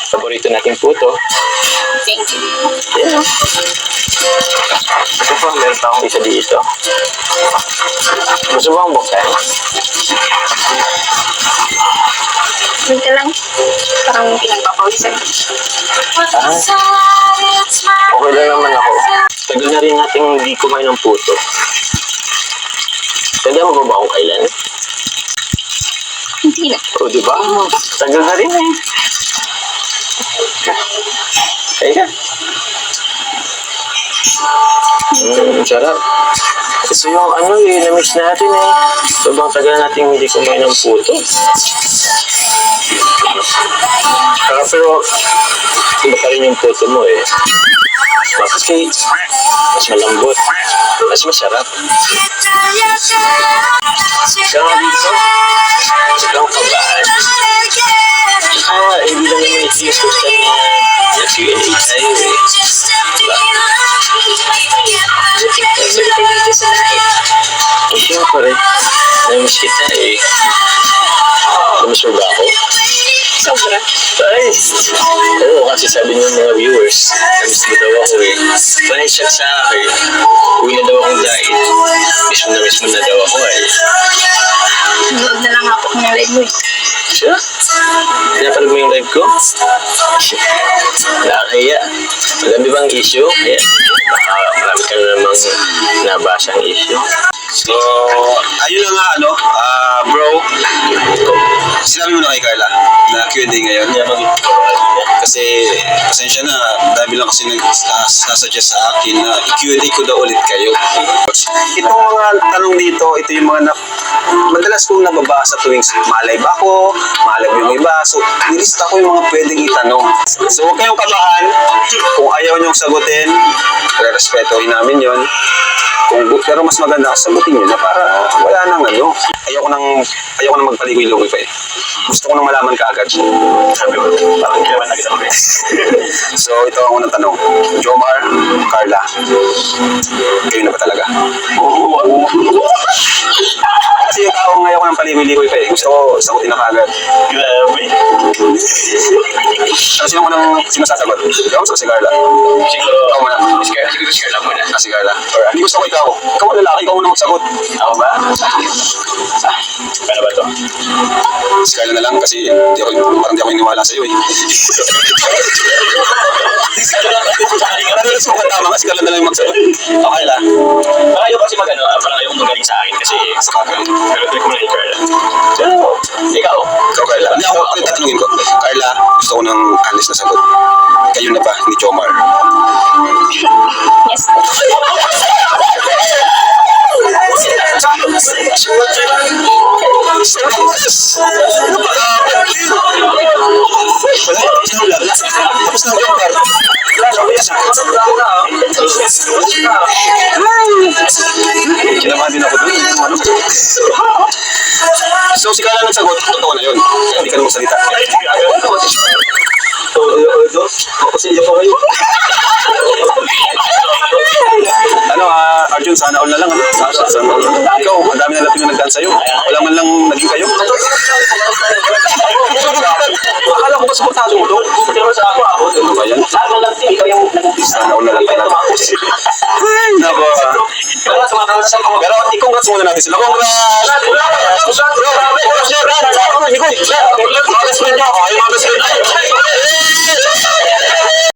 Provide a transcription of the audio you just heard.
paborito nating puto. Thank you. Yeah. Ito pa, meron pa akong isa dito. Gusto mo ang buksan? Wait ka lang. Parang pinagpapawisan. Okay lang naman ako. Tagal na rin natin hindi kumain ng puto. Tanda mo ba kung kailan? Hindi na. O, diba? Tagal na rin eh. Kaya. Sarap. Ito yung ano eh, na-miss natin eh. Sobrang tagal natin hindi kumain ng puto. Pero, iba pa rin yung puto mo eh. Mas okay, mas malambot, mas masarap. Saka dito, ikaw kabaan. Hindi lang naman ito yung social na nag-UNA tayo eh. Diba? Dito sa diet. Eh, siyempre, namiss kita eh. Namiss mo ba ako? Sobra. Ay! Oo, kasi sabi ng mga viewers, namiss mo daw ako eh. Panay-chat sa akin, uwi na daw akong diet. Miss mo na daw ako eh. Nood na lang ako ng live mo. Siya? Pinapanood mo yung live ko? Nakakaya. Alam mo bang issue? Ayan. Marami ka na namang nabasang issue. So, ayun na nga ano, bro, sinabi mo na kay Carla na Q&A ngayon. Kasi, pasensya na, dami lang kasi nag-suggest sa akin na i-Q&A ko daw ulit kayo. Itong mga tanong dito, ito yung mga madalas kong nababasa tuwing malay ba ako, malay yung iba. So, nilista ko yung mga pwedeng itanong. So, huwag kayong kabahan. Kung ayaw niyong sagutin, respetuhin namin yon. Pero mas maganda sagutin nyo na para wala nang ano. Ayoko nang magpaligoy-ligoy pa eh. Gusto ko nang malaman ka agad. Sabi mo, parang kailangan na kita kami. So, ito ang unang tanong. Jomar, Carla, kayo na ba talaga? Kasi yung taong ayoko nang paligoy-ligoy pa eh. Gusto ko sagutin na kaagad. Grabe. Ano sino ko nang sinasasagot? Joms o si Carla? Siguro, Ikaw muna. siguro si Carla muna. Si Carla. Alright. Hindi gusto ko ikaw. Ikaw ang lalaki, ikaw ang magsagot. Ako ba? Paano ba to? Si Carla na lang kasi parang di ako iniwala sa'yo eh. Parang sukat tama nga, si Carla na lang yung magsagot. Okay lang. Baka ayaw kasi mag-ano, parang ayaw magaling sa akin kasi pero tuloy ko na yung Carla. So, ikaw? Ikaw, Carla. Hindi ako tatanungin ko. Carla, gusto ko ng honest na sagot. Kayo na ba ni Jomar? Yes. Tapos na Jomar. Kinamahan din ako doon. So si Carla nagsagot, totoo na yun. Hindi ka na magsalita. Ano, Arjun, sana all na lang. Sana all. Ikaw, ang dami na lang pinagdaan sa'yo. Wala man lang naging kayo. Akala ko ba suportado mo doon? Ano ba yan? Sana all na lang pala. Ay, nako. Pero i-congrats muna natin sila. Congrats! Congrats! Congrats! Congrats! Congrats! Congrats! Congrats!